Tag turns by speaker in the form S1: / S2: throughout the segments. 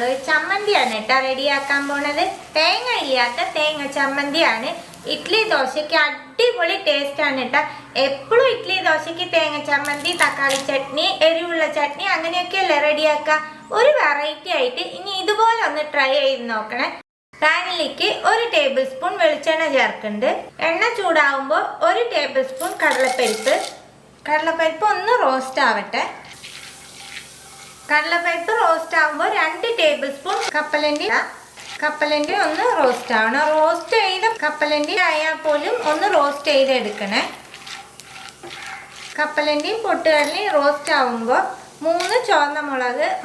S1: ഒരു ചമ്മന്തിയാണ് കേട്ടോ റെഡിയാക്കാൻ പോണത്. തേങ്ങ ഇല്ലാത്ത തേങ്ങ ചമ്മന്തിയാണ്. ഇഡ്ഡലി ദോശയ്ക്ക് അടിപൊളി ടേസ്റ്റാണ് കേട്ടോ. എപ്പോഴും ഇഡ്ഡലി ദോശയ്ക്ക് തേങ്ങ ചമ്മന്തി, തക്കാളി ചട്നി, എരിവുള്ള ചട്നി അങ്ങനെയൊക്കെയല്ലേ റെഡിയാക്കുക. ഒരു വെറൈറ്റി ആയിട്ട് ഇനി ഇതുപോലെ ഒന്ന് ട്രൈ ചെയ്ത് നോക്കണേ. പാനിലേക്ക് 1 ടേബിൾ സ്പൂൺ വെളിച്ചെണ്ണ ചേർക്കുന്നുണ്ട്. എണ്ണ ചൂടാവുമ്പോൾ 1 ടേബിൾ സ്പൂൺ കടലപ്പരിപ്പ് ഒന്ന് റോസ്റ്റ് ആവട്ടെ. കടലപ്പരിപ്പ് റോസ്റ്റ് ആകുമ്പോൾ 2 ടേബിൾ സ്പൂൺ കപ്പലണ്ടി ഒന്ന് റോസ്റ്റ് ആവണം. റോസ്റ്റ് ചെയ്ത കപ്പലണ്ടി ആയാൽ പോലും ഒന്ന് റോസ്റ്റ് ചെയ്തെടുക്കണേ. കപ്പലണ്ടിയും പൊട്ടുകടലയും റോസ്റ്റ് ആവുമ്പോൾ 3 ചുവന്ന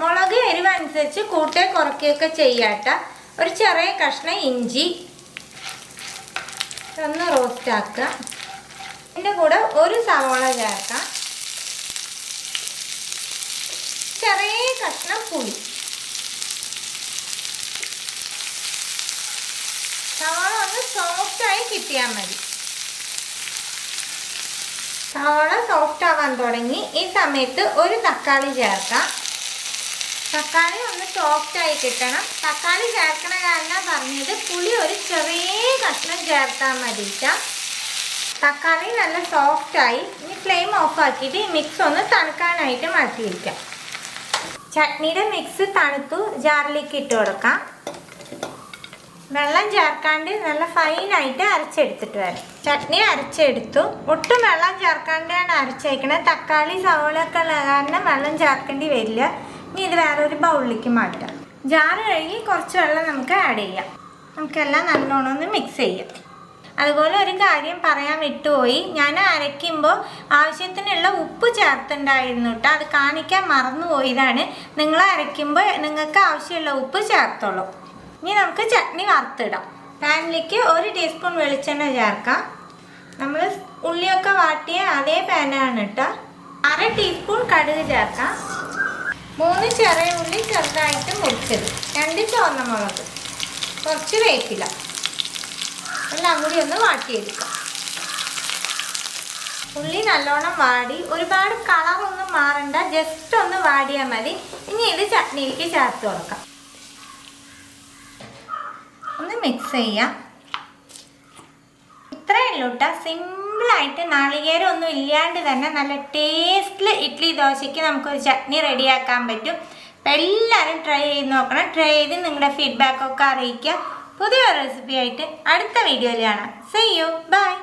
S1: മുളക് എരിവനുസരിച്ച് കൂട്ടേ കുറയ്ക്കുകയൊക്കെ ചെയ്യാട്ട. ഒരു ചെറിയ കഷ്ണം ഇഞ്ചി ഒന്ന് റോസ്റ്റ് ആക്കുക. ഇതിൻ്റെ കൂടെ 1 സവാള ചേർക്കാം. ചെറിയ കഷ്ണം പുളി. സവാള ഒന്ന് സോഫ്റ്റായി കിട്ടിയാൽ മതി. സവാള സോഫ്റ്റ് ആവാൻ തുടങ്ങി. ഈ സമയത്ത് 1 തക്കാളി ചേർക്കാം. തക്കാളി ഒന്ന് സോഫ്റ്റായി കിട്ടണം. തക്കാളി ചേർക്കണ കാരണം പറഞ്ഞത് പുളി ഒരു ചെറിയ കഷ്ണം ചേർത്താൽ മതി. തക്കാളി നല്ല സോഫ്റ്റായി. ഇനി ഫ്ലെയിം ഓഫ് ആക്കിയിട്ട് ഈ മിക്സ് ഒന്ന് തണുക്കാനായിട്ട് മാറ്റിയിരിക്കാം. ചട്നിയുടെ മിക്സ് തണുത്തു ജാറിലേക്ക് ഇട്ട് കൊടുക്കാം. വെള്ളം ചേർക്കാണ്ട് നല്ല ഫൈനായിട്ട് അരച്ചെടുത്തിട്ട് വരാം. ചട്നി അരച്ചെടുത്തു. ഒട്ടും വെള്ളം ചേർക്കാണ്ടാണ് അരച്ചേക്കണത്. തക്കാളി സവോളയൊക്കെ ഉള്ള കാരണം വെള്ളം ചേർക്കേണ്ടി വരില്ല. ഇനി ഇത് വേറൊരു ബൗളിലേക്ക് മാറ്റാം. ജാറ് കഴുകി കുറച്ച് വെള്ളം നമുക്ക് ആഡ് ചെയ്യാം. നമുക്കെല്ലാം നല്ലോണം ഒന്ന് മിക്സ് ചെയ്യാം. അതുപോലെ ഒരു കാര്യം പറയാൻ വിട്ടുപോയി. ഞാൻ അരയ്ക്കുമ്പോൾ ആവശ്യത്തിനുള്ള ഉപ്പ് ചേർത്തുണ്ടായിരുന്നു കേട്ടോ. അത് കാണിക്കാൻ മറന്നുപോയതാണ്. നിങ്ങൾ അരയ്ക്കുമ്പോൾ നിങ്ങൾക്ക് ആവശ്യമുള്ള ഉപ്പ് ചേർത്തോളൂ. ഇനി നമുക്ക് ചട്നി വറുത്തിടാം. പാനിലേക്ക് 1 ടീസ്പൂൺ വെളിച്ചെണ്ണ ചേർക്കാം. നമ്മൾ ഉള്ളിയൊക്കെ വാട്ടിയ അതേ പാനാണ് കേട്ടോ. 1/2 ടീസ്പൂൺ കടുക് ചേർക്കാം. 3 ചെറിയ ഉള്ളി ചെറുതായിട്ട് മുറിച്ചത്, 2 ചുവന്ന മുളക്, കുറച്ച് വേപ്പില, എല്ലാം കൂടി ഒന്ന് വാട്ടിയെടുക്കാം. ഉള്ളി നല്ലോണം വാടി, ഒരുപാട് കളറൊന്നും മാറണ്ട, ജസ്റ്റ് ഒന്ന് വാടിയാൽ മതി. ഇനി ഇത് ചട്നിയിലേക്ക് ചേർത്ത് കൊടുക്കാം. ഒന്ന് മിക്സ് ചെയ്യാം. ഇത്രയേ ഉള്ളൂ കേട്ടോ. സിമ്പിളായിട്ട് നാളികേരം ഒന്നും ഇല്ലാണ്ട് തന്നെ നല്ല ടേസ്റ്റിൽ ഇഡ്ഡലി ദോശയ്ക്ക് നമുക്കൊരു ചട്നി റെഡിയാക്കാൻ പറ്റും. അപ്പം എല്ലാവരും ട്രൈ ചെയ്ത് നോക്കണം. ട്രൈ ചെയ്ത് നിങ്ങളുടെ ഫീഡ്ബാക്കൊക്കെ അറിയിക്കുക. പുതിയ റെസിപ്പി ആയിട്ട് അടുത്ത വീഡിയോയിൽ കാണാം. See you. Bye.